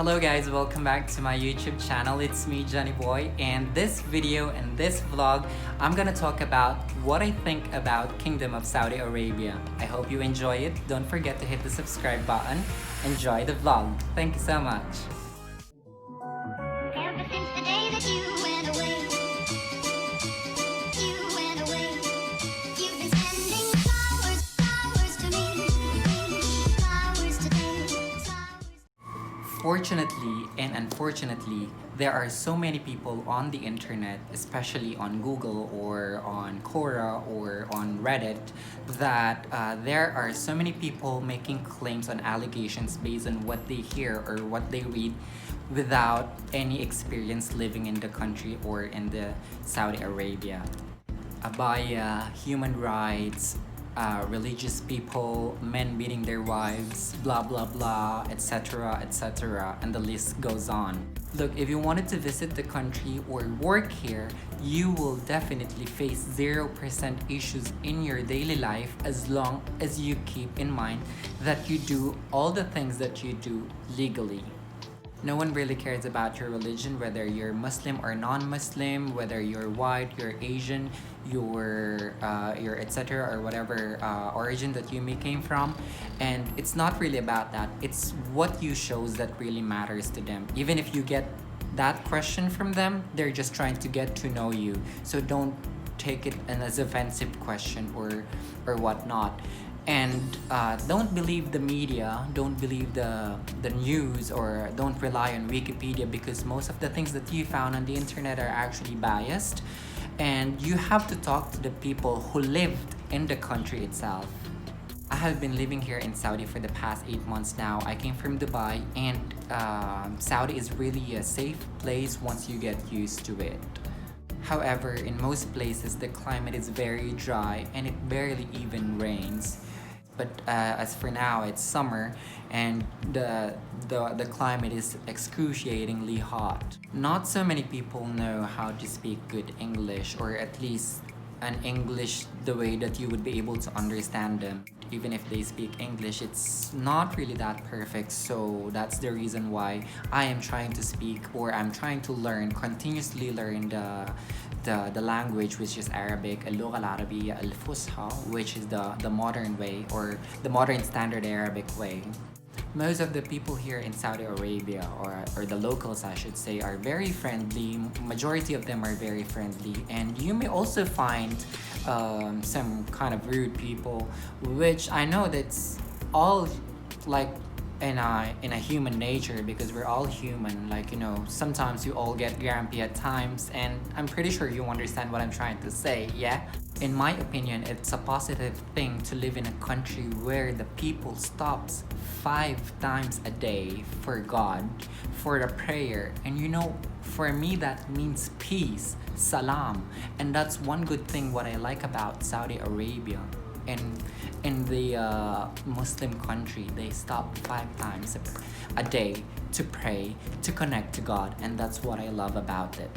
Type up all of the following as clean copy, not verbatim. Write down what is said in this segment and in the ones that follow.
Hello guys, welcome back to my YouTube channel. It's me, Johnny Boy, and this video and this vlog, I'm gonna talk about what I think about Kingdom of Saudi Arabia. I hope you enjoy it. Don't forget to hit the subscribe button. Enjoy the vlog. Thank you so much. Ever since the day that you went away, you've been sending flowers to me, flowers today, flowers. Fortunately and unfortunately, there are so many people on the internet, especially on Google or on Quora or on Reddit, that there are so many people making claims on allegations based on what they hear or what they read without any experience living in the country or in the Saudi Arabia. Abaya, human rights, religious people, men beating their wives, blah blah blah, etc., etc., and the list goes on. Look, if you wanted to visit the country or work here, you will definitely face 0% issues in your daily life as long as you keep in mind that you do all the things that you do legally. No one really cares about your religion, whether you're Muslim or non-Muslim, whether you're white, you're Asian, you're etc. or whatever origin that you may came from. And it's not really about that. It's what you shows that really matters to them. Even if you get that question from them, they're just trying to get to know you. So don't take it as an offensive question or whatnot. And don't believe the media, don't believe the news, or don't rely on Wikipedia, because most of the things that you found on the internet are actually biased, and you have to talk to the people who lived in the country itself. I have been living here in Saudi for the past 8 months now. I came from Dubai, and Saudi is really a safe place once you get used to it. However, in most places, the climate is very dry and it barely even rains. But as for now, it's summer and the climate is excruciatingly hot. Not so many people know how to speak good English, or at least an English the way that you would be able to understand them. Even if they speak English, it's not really that perfect. So that's the reason why I am trying to speak, or I'm trying to continuously learn the language, which is Arabic, اللغة العربية الفصحى, which is the modern way, or the modern standard Arabic way. Most of the people here in Saudi Arabia, or the locals I should say, are very friendly. Majority of them are very friendly, and you may also find some kind of rude people, which I know that's all like in a human nature, because we're all human. Like, you know, sometimes you all get grumpy at times, and I'm pretty sure you understand what I'm trying to say, yeah? In my opinion, it's a positive thing to live in a country where the people stops 5 times a day for God, for the prayer. And you know, for me that means peace, salam. And that's one good thing what I like about Saudi Arabia. And in the Muslim country, they stop 5 times a day to pray, to connect to God, and that's what I love about it.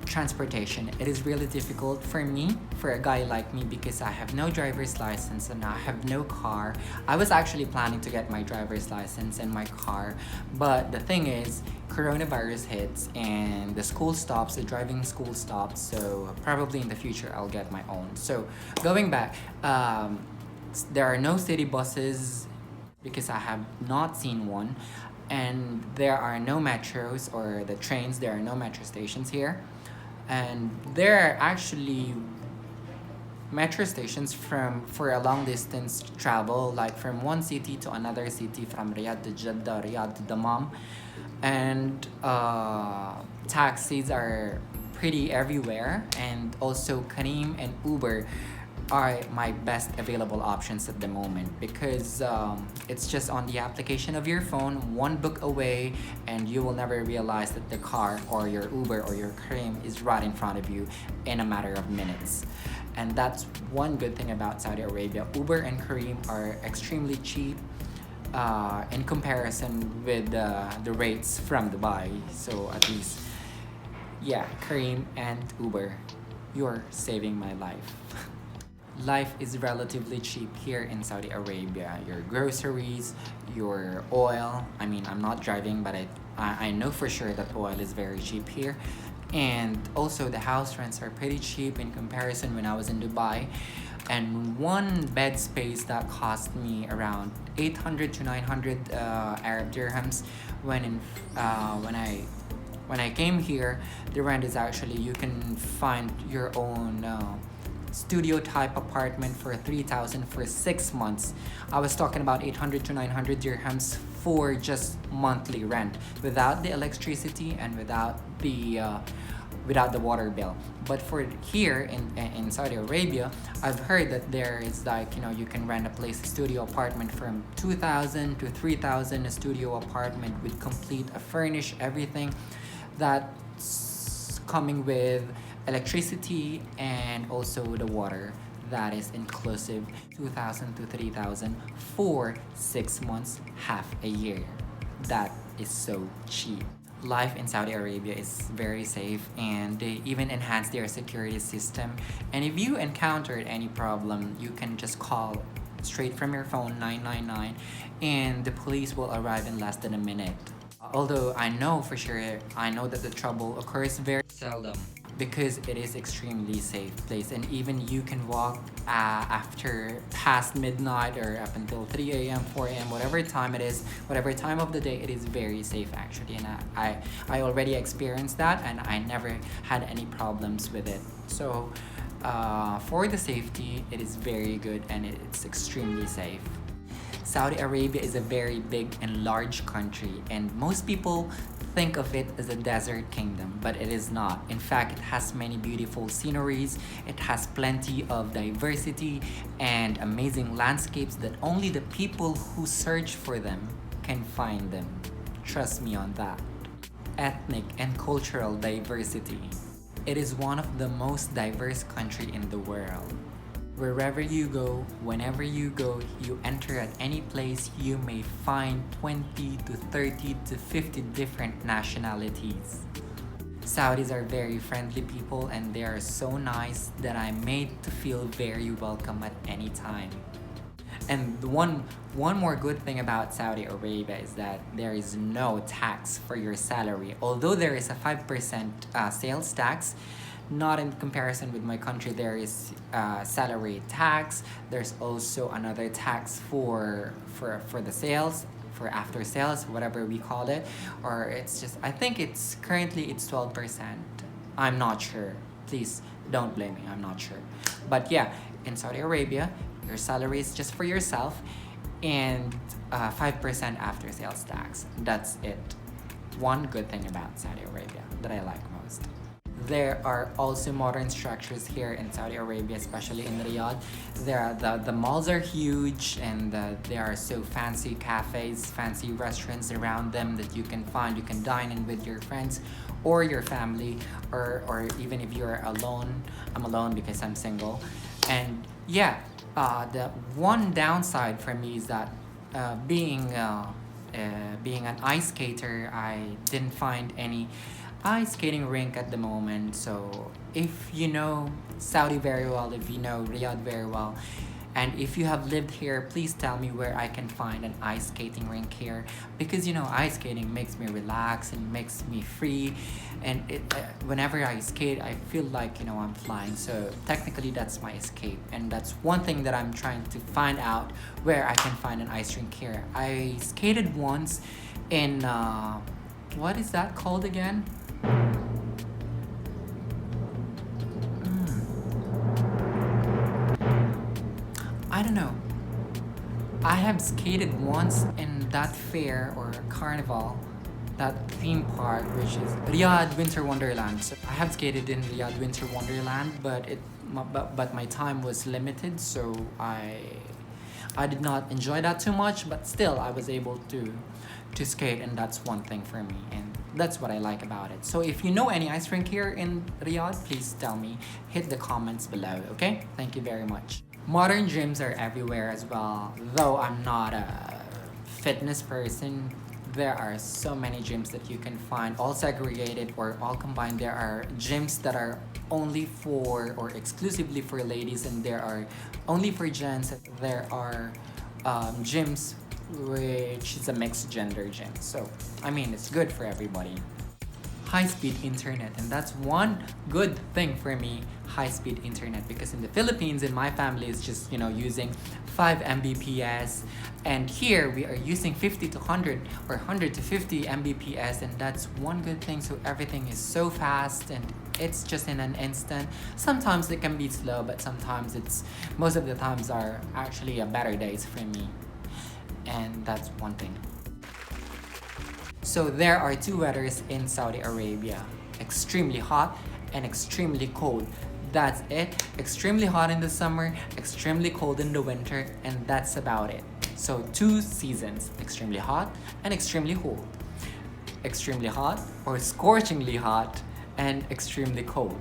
Transportation, it is really difficult for me, for a guy like me, because I have no driver's license and I have no car. I was actually planning to get my driver's license and my car, but the thing is, coronavirus hits and the school stops, the driving school stops, so probably in the future I'll get my own. So going back, there are no city buses because I have not seen one, and there are no metros or the trains. There are no metro stations here. And there are actually metro stations for a long distance travel, like from one city to another city, from Riyadh to Jeddah, Riyadh to Dammam. And taxis are pretty everywhere, and also Careem and Uber are my best available options at the moment, because it's just on the application of your phone, one book away, and you will never realize that the car or your Uber or your Careem is right in front of you in a matter of minutes. And that's one good thing about Saudi Arabia. Uber and Careem are extremely cheap in comparison with the rates from Dubai. So at least, yeah, Careem and Uber, you're saving my life. Life is relatively cheap here in Saudi Arabia. Your groceries, your oil. I mean, I'm not driving, but I know for sure that oil is very cheap here. And also the house rents are pretty cheap in comparison when I was in Dubai. And one bed space that cost me around 800 to 900 Arab dirhams when I came here, the rent is actually, you can find your own studio type apartment for 3,000 for 6 months. I was talking about 800 to 900 dirhams for just monthly rent without the electricity and without the water bill. But for here in Saudi Arabia, I've heard that there is like, you can rent a place, a studio apartment from 2,000 to 3,000, a studio apartment with complete furnished everything that's coming with electricity and also the water that is inclusive. 2,000 to 3,000 for 6 months, half a year. That is so cheap. Life in Saudi Arabia is very safe, and they even enhanced their security system. And if you encountered any problem, you can just call straight from your phone 999 and the police will arrive in less than a minute. Although I know for sure, I know that the trouble occurs very seldom because it is extremely safe place, and even you can walk after past midnight or up until 3 a.m 4 a.m, whatever time it is, whatever time of the day, it is very safe actually. And I already experienced that and I never had any problems with it. So for the safety, it is very good and it's extremely safe. Saudi Arabia is a very big and large country, and most people think of it as a desert kingdom, but it is not. In fact, it has many beautiful sceneries, it has plenty of diversity and amazing landscapes that only the people who search for them can find them. Trust me on that. Ethnic and cultural diversity. It is one of the most diverse country in the world. Wherever you go, whenever you go, you enter at any place, you may find 20 to 30 to 50 different nationalities. Saudis are very friendly people and they are so nice that I'm made to feel very welcome at any time. And one more good thing about Saudi Arabia is that there is no tax for your salary. Although there is a 5% sales tax, not in comparison with my country. There is salary tax. There's also another tax for the sales, for after sales, whatever we call it, or it's just, I think it's currently it's 12%. I'm not sure. Please don't blame me. I'm not sure. But yeah, in Saudi Arabia, your salary is just for yourself, and 5% after sales tax. That's it. One good thing about Saudi Arabia that I like most. There are also modern structures here in Saudi Arabia, especially in Riyadh. The malls are huge, and there are so fancy cafes, fancy restaurants around them that you can find. You can dine in with your friends or your family, or even if you're alone. I'm alone because I'm single. And yeah, the one downside for me is that being an ice skater, I didn't find any ice skating rink at the moment. So if you know Saudi very well, if you know Riyadh very well, and if you have lived here, please tell me where I can find an ice skating rink here, because ice skating makes me relax and makes me free, and whenever I skate I feel like I'm flying. So technically that's my escape, and that's one thing that I'm trying to find out, where I can find an ice rink here. I skated once in what is that called again? I don't know. I have skated once in that fair or carnival, that theme park, which is Riyadh Winter Wonderland. So I have skated in Riyadh Winter Wonderland, but my time was limited, so I did not enjoy that too much. But still, I was able to skate, and that's one thing for me, and that's what I like about it. So if you know any ice rink here in Riyadh, please tell me. Hit the comments below, okay? Thank you very much. Modern gyms are everywhere as well. Though I'm not a fitness person, there are so many gyms that you can find, all segregated or all combined. There are gyms that are only for or exclusively for ladies, and there are only for gents. There are gyms which is a mixed gender gym. So, I mean, it's good for everybody. High-speed internet, and that's one good thing for me, high-speed internet, because in the Philippines, in my family, is just using 5 Mbps, and here we are using 50 to 100 or 100 to 50 Mbps, and that's one good thing. So everything is so fast and it's just in an instant. Sometimes it can be slow, but sometimes most of the times are actually better days for me, and that's one thing. So there are two weathers in Saudi Arabia: extremely hot and extremely cold. That's it. Extremely hot in the summer, extremely cold in the winter, and that's about it. So 2 seasons: extremely hot and extremely cold. Extremely hot or scorchingly hot, and extremely cold,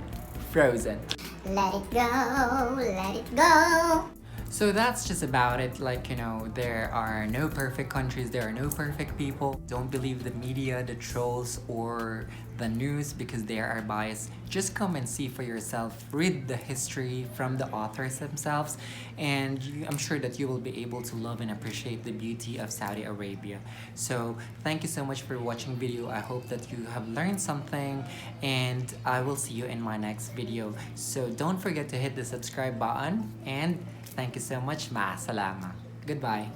frozen. Let it go, let it go. So that's just about it. There are no perfect countries, there are no perfect people. Don't believe the media, the trolls, or the news because they are biased. Just come and see for yourself. Read the history from the authors themselves, and I'm sure that you will be able to love and appreciate the beauty of Saudi Arabia. So thank you so much for watching video. I hope that you have learned something, and I will see you in my next video. So don't forget to hit the subscribe button, and thank you so much. Ma'asalama. Goodbye.